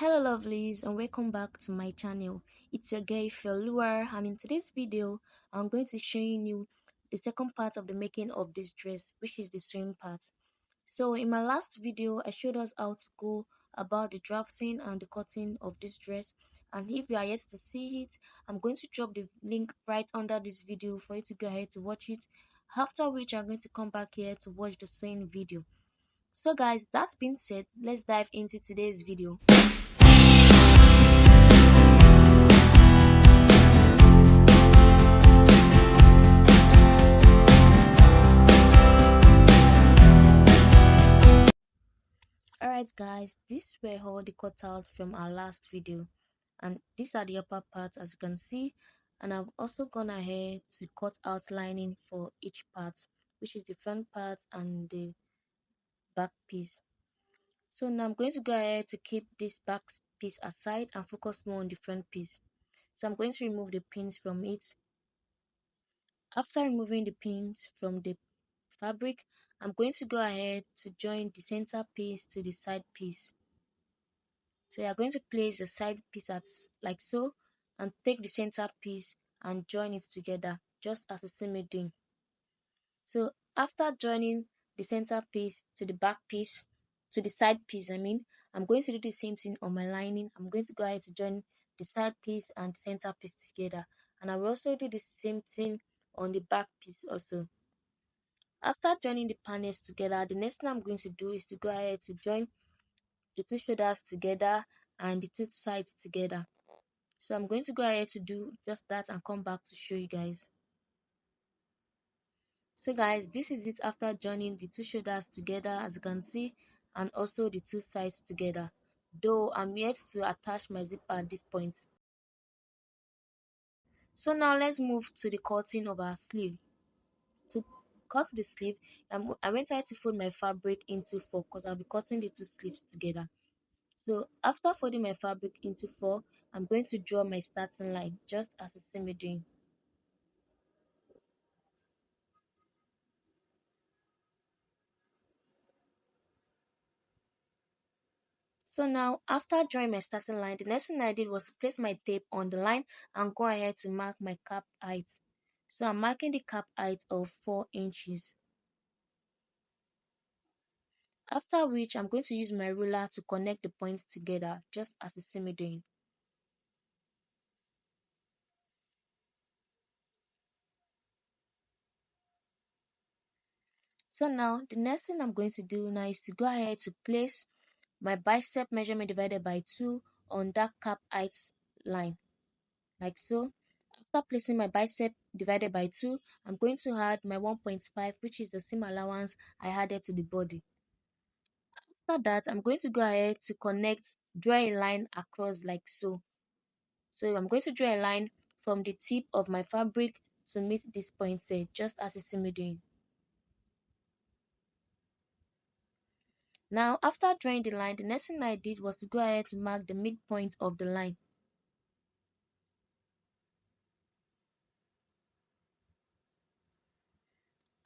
Hello lovelies and welcome back to my channel. It's your girl Felua, and in today's video I'm going to showing you the second part of the making of this dress, which is the sewing part. So in my last video I showed us how to go about the drafting and the cutting of this dress, and if you are yet to see it, I'm going to drop the link right under this video for you to go ahead to watch it, after which I'm going to come back here to watch the sewing video. So guys, that being said, let's dive into today's video. Alright guys, these were all the cutouts from our last video, and these are the upper parts as you can see, and I've also gone ahead to cut out lining for each part, which is the front part and the back piece. So now I'm going to go ahead to keep this back piece aside and focus more on the front piece. So I'm going to remove the pins from it. After removing the pins from the fabric, I'm going to go ahead to join the center piece to the side piece. So you are going to place the side piece at like so, and take the center piece and join it together just as you see me doing. So after joining the center piece to the back piece, to the side piece I'm going to do the same thing on my lining. I'm going to go ahead to join the side piece and the center piece together, and I will also do the same thing on the back piece also. After joining the panels together, the next thing I'm going to do is to go ahead to join the two shoulders together and the two sides together. So I'm going to go ahead to do just that and come back to show you guys. So guys, this is it after joining the two shoulders together, as you can see, and also the two sides together, though I'm yet to attach my zipper at this point. So now let's move to the cutting of our sleeve. To cut the sleeve, I went ahead to fold my fabric into four because I'll be cutting the two sleeves together. So after folding my fabric into four, I'm going to draw my starting line just as you see me doing. So now after drawing my starting line, the next thing I did was to place my tape on the line and go ahead to mark my cap height. So I'm marking the cap height of 4 inches. After which I'm going to use my ruler to connect the points together just as you see me doing. So now the next thing I'm going to do now is to go ahead to place my bicep measurement divided by 2 on that cap height line, like so. After placing my bicep divided by 2, I'm going to add my 1.5, which is the seam allowance I added to the body. After that, I'm going to go ahead to draw a line across like so. So I'm going to draw a line from the tip of my fabric to meet this point here, just as you see me doing. Now, after drawing the line, the next thing I did was to go ahead to mark the midpoint of the line.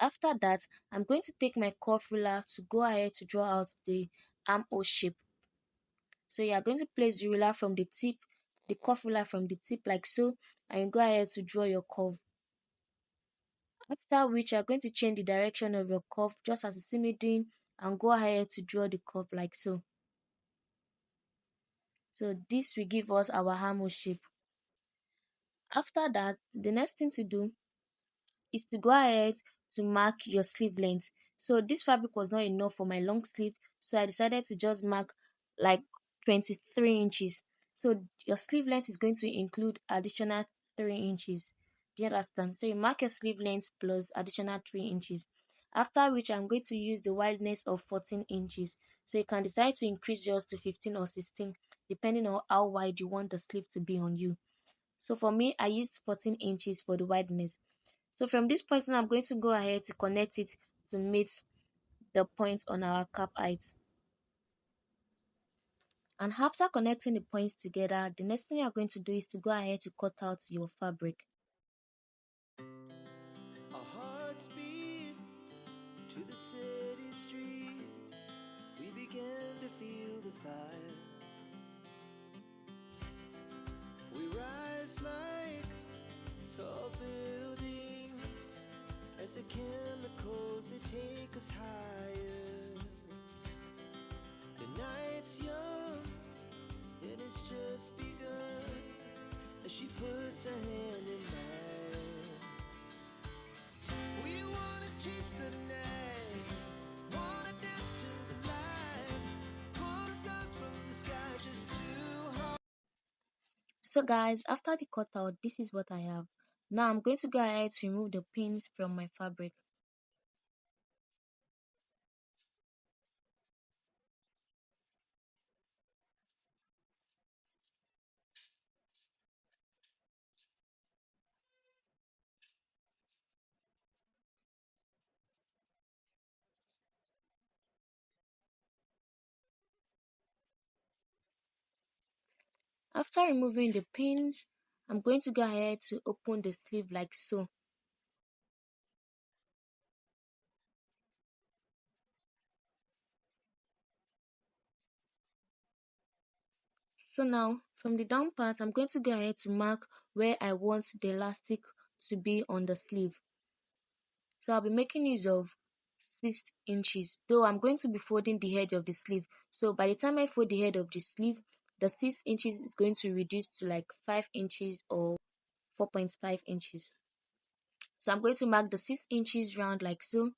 After that, I'm going to take my curve ruler to go ahead to draw out the armhole shape. So you are going to place the ruler from the tip, the curve ruler from the tip like so, and you go ahead to draw your curve. After which you are going to change the direction of your curve just as you see me doing, and go ahead to draw the curve like so. So this will give us our armhole shape. After that, the next thing to do is to go ahead to mark your sleeve length. So this fabric was not enough for my long sleeve, so I decided to just mark like 23 inches. So your sleeve length is going to include additional 3 inches. Do you understand? So you mark your sleeve length plus additional 3 inches. After which I'm going to use the wideness of 14 inches. So you can decide to increase yours to 15 or 16 depending on how wide you want the sleeve to be on you. So for me, I used 14 inches for the wideness. So from this point on, I'm going to go ahead to connect it to meet the point on our cap height. And after connecting the points together, the next thing you're going to do is to go ahead to cut out your fabric. Our hearts beat to the city streets. We began to feel the fire. rise like tall buildings as the chemicals they take us higher. The night's young, it has just begun as she puts her hand in mine. We wanna chase the night, wanna dance to the light, pull the stars from the sky just too hard. So guys, after the cutout, this is what I have. Now I'm going to go ahead to remove the pins from my fabric. After removing the pins, I'm going to go ahead to open the sleeve like so. So now, from the down part, I'm going to go ahead to mark where I want the elastic to be on the sleeve. So I'll be making use of 6 inches, though I'm going to be folding the head of the sleeve. So by the time I fold the head of the sleeve, the 6 inches is going to reduce to like 5 inches or 4.5 inches. So I'm going to mark the 6 inches round like so,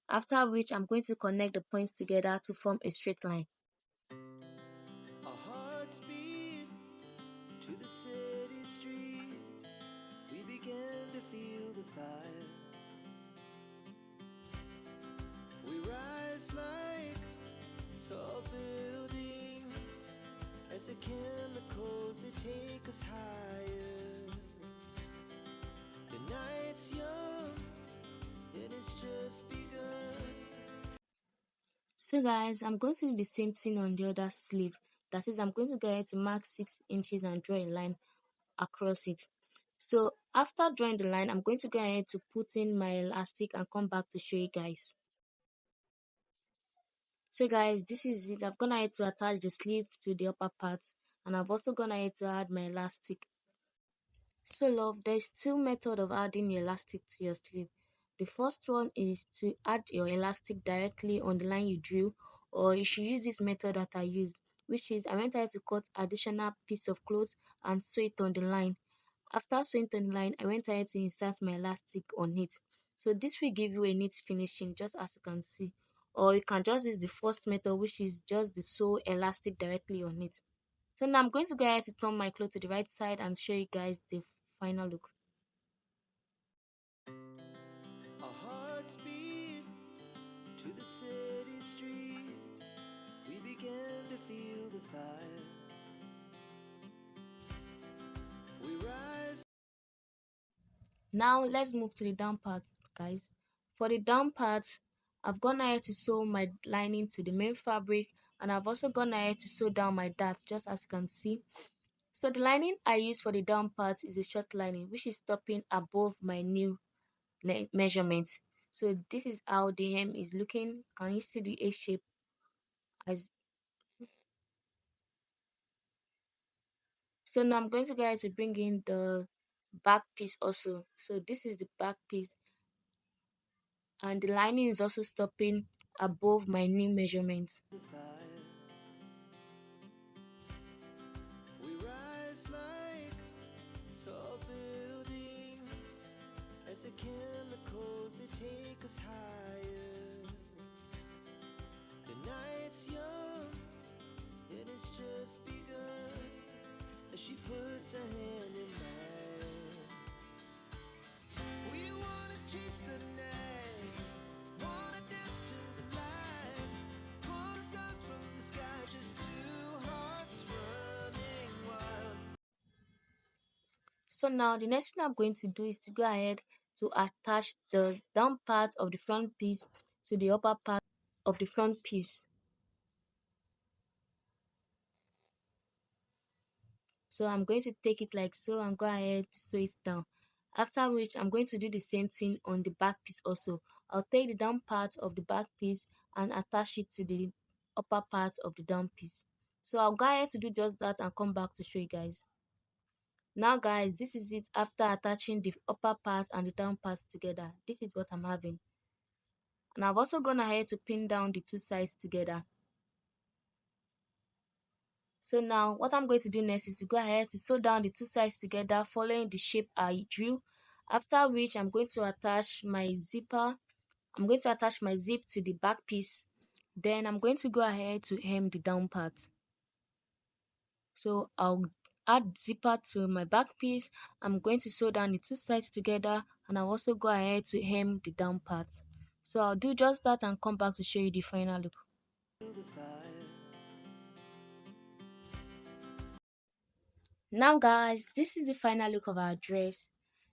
after which I'm going to connect the points together to form a straight line. Our hearts beat to the city streets. We began to feel the fire. We rise like tall buildings as the chemicals they take us higher. The night's young, it has just begun. So guys, I'm going to do the same thing on the other sleeve. That is, I'm going to go ahead to mark 6 inches and draw a line across it. So after drawing the line, I'm going to go ahead to put in my elastic and come back to show you guys. So guys, this is it. I've gone ahead to attach the sleeve to the upper part, and I've also gone ahead to add my elastic. So love, there's two methods of adding your elastic to your sleeve. The first one is to add your elastic directly on the line you drew, or you should use this method that I used, which is I went ahead to cut additional piece of cloth and sew it on the line. After sewing on the line, I went ahead to insert my elastic on it. So this will give you a neat finishing, just as you can see. Or you can just use the first method, which is just the sew elastic directly on it. So now I'm going to go ahead to turn my cloth to the right side and show you guys the final look. Our hearts beat to the city streets. We began to feel the fire. We rise. Now let's move to the down part, guys. For the down part, I've gone ahead to sew my lining to the main fabric, and I've also gone ahead to sew down my darts, just as you can see. So the lining I use for the down part is a short lining, which is stopping above my new measurement. So this is how the hem is looking. Can you see the A shape? As so now I'm going to go ahead to bring in the back piece also. So this is the back piece, and the lining is also stopping above my new measurements. The fire. We rise like tall buildings as the chemicals they take us higher. The night's young, it has just begun as she puts her hand in mine. We wanna chase the night, wanna dance to the light, pull the stars from the sky, just two hearts running wild. So now the next thing I'm going to do is to go ahead to attach the down part of the front piece to the upper part of the front piece. So I'm going to take it like so and go ahead to sew it down. After which I'm going to do the same thing on the back piece also. I'll take the down part of the back piece and attach it to the upper part of the down piece. So I'll go ahead to do just that and come back to show you guys. Now guys, this is it after attaching the upper part and the down part together. This is what I'm having. And I've also gone ahead to pin down the two sides together. So now what I'm going to do next is to go ahead to sew down the two sides together following the shape I drew. After which I'm going to attach my zipper. I'm going to attach my zip to the back piece. Then I'm going to go ahead to hem the down part. So I'll add zipper to my back piece. I'm going to sew down the two sides together, and I'll also go ahead to hem the down part. So I'll do just that and come back to show you the final look. Now guys, this is the final look of our dress.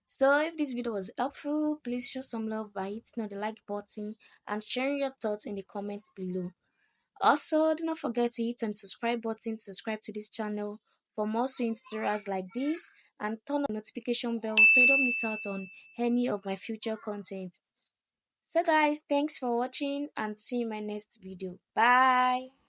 So if this video was helpful, please show some love by hitting on the like button and sharing your thoughts in the comments below. Also, do not forget to hit on the subscribe button to subscribe to this channel for more sewing tutorials like this, and turn on the notification bell so you don't miss out on any of my future content. So guys, thanks for watching and see you in my next video. Bye.